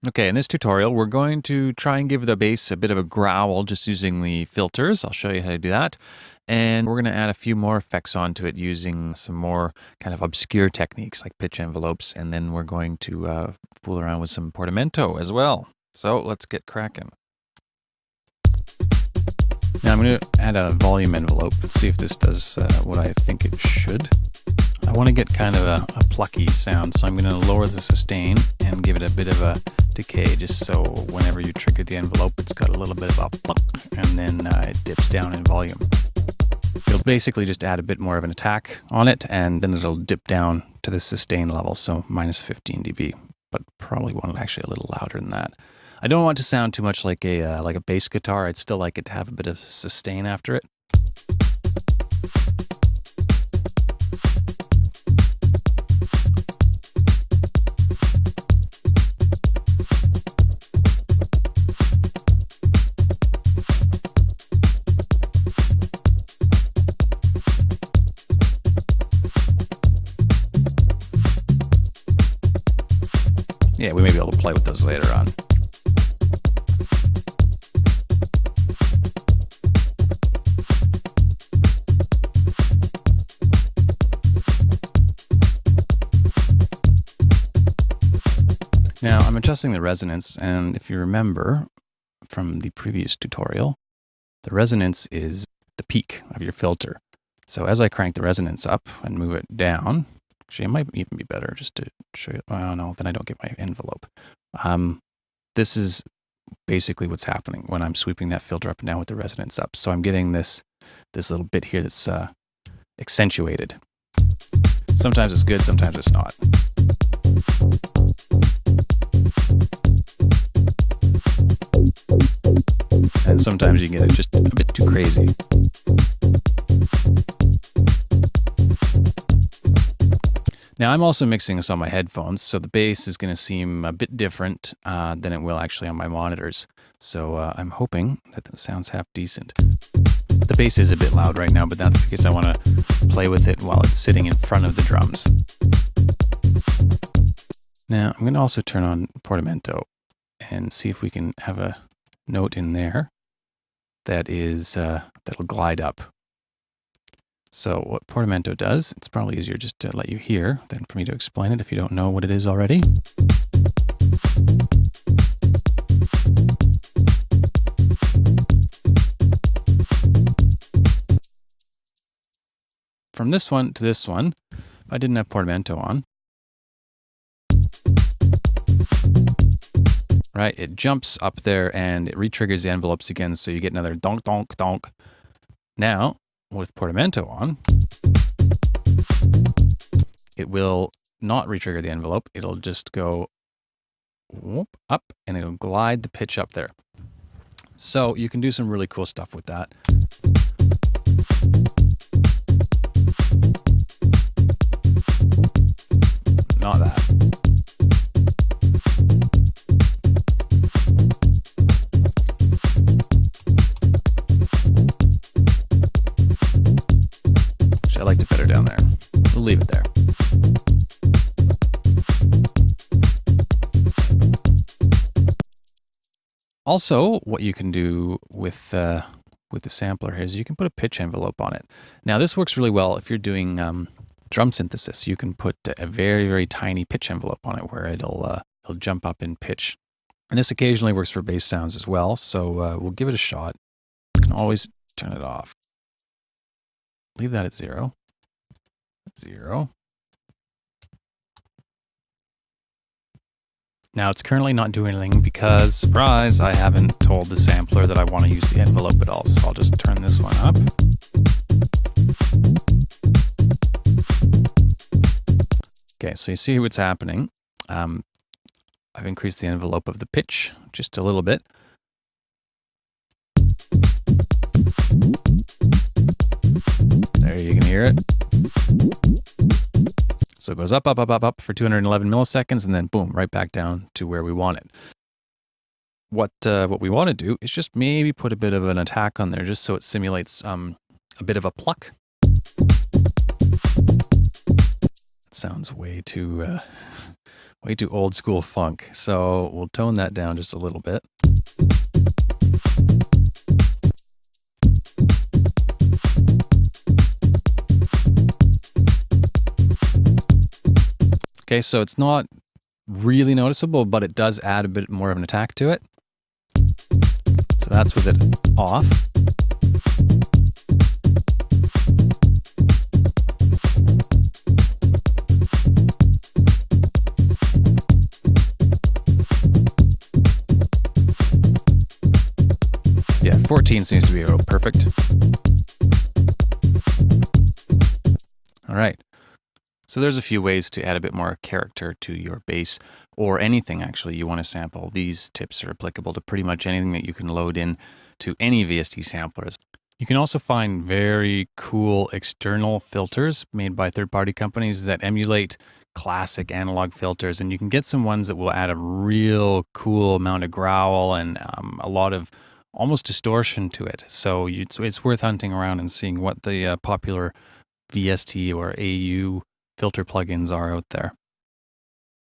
Okay, in this tutorial, we're going to try and give the bass a bit of a growl just using the filters. I'll show you how to do that. And we're going to add a few more effects onto it using some more kind of obscure techniques like pitch envelopes. And then we're going to fool around with some portamento as well. So let's get cracking. Now I'm going to add a volume envelope and see if this does what I think it should. I want to get kind of a plucky sound, so I'm going to lower the sustain and give it a bit of a decay, just so whenever you trigger the envelope, it's got a little bit of a plunk, and then it dips down in volume. It'll basically just add a bit more of an attack on it, and then it'll dip down to the sustain level, so minus 15 dB, but probably want it actually a little louder than that. I don't want it to sound too much like a bass guitar. I'd still like it to have a bit of sustain after it. Yeah, we may be able to play with those later on. Now I'm adjusting the resonance, and if you remember from the previous tutorial, the resonance is the peak of your filter. So as I crank the resonance up and move it down, actually it might even be better just to show you, oh no, then I don't get my envelope. This is basically what's happening when I'm sweeping that filter up and down with the resonance up. So I'm getting this little bit here that's accentuated. Sometimes it's good, sometimes it's not. And sometimes you can get it just a bit too crazy. Now I'm also mixing this on my headphones, so the bass is going to seem a bit different than it will actually on my monitors. So I'm hoping that the sounds half decent. The bass is a bit loud right now, but that's because I want to play with it while it's sitting in front of the drums. Now I'm going to also turn on portamento and see if we can have a note in there that is that'll glide up. So what portamento does, it's probably easier just to let you hear than for me to explain it if you don't know what it is already. From this one to this one, if I didn't have portamento on, right, it jumps up there and it re-triggers the envelopes again, so you get another donk, donk, donk. Now, with portamento on, it will not re-trigger the envelope. It'll just go whoop, up and it'll glide the pitch up there. So you can do some really cool stuff with that. Not that. I liked it better down there. We'll leave it there. Also, what you can do with the sampler here is you can put a pitch envelope on it. Now, this works really well if you're doing drum synthesis. You can put a very, very tiny pitch envelope on it where it'll jump up in pitch. And this occasionally works for bass sounds as well, so we'll give it a shot. You can always turn it off. Leave that at 0. 0. Now it's currently not doing anything because, surprise, I haven't told the sampler that I want to use the envelope at all. So I'll just turn this one up. Okay, so you see what's happening. I've increased the envelope of the pitch just a little bit. There, you can hear it. So it goes up, up, up, up, up for 211 milliseconds, and then boom, right back down to where we want it. What we want to do is just maybe put a bit of an attack on there, just so it simulates a bit of a pluck. It sounds way too way too old school funk. So we'll tone that down just a little bit. Okay, so it's not really noticeable, but it does add a bit more of an attack to it. So that's with it off. Yeah, 14 seems to be perfect. All right. So there's a few ways to add a bit more character to your bass, or anything actually you want to sample. These tips are applicable to pretty much anything that you can load in to any VST samplers. You can also find very cool external filters made by third-party companies that emulate classic analog filters, and you can get some ones that will add a real cool amount of growl and a lot of almost distortion to it. So it's worth hunting around and seeing what the popular VST or AU filter plugins are out there.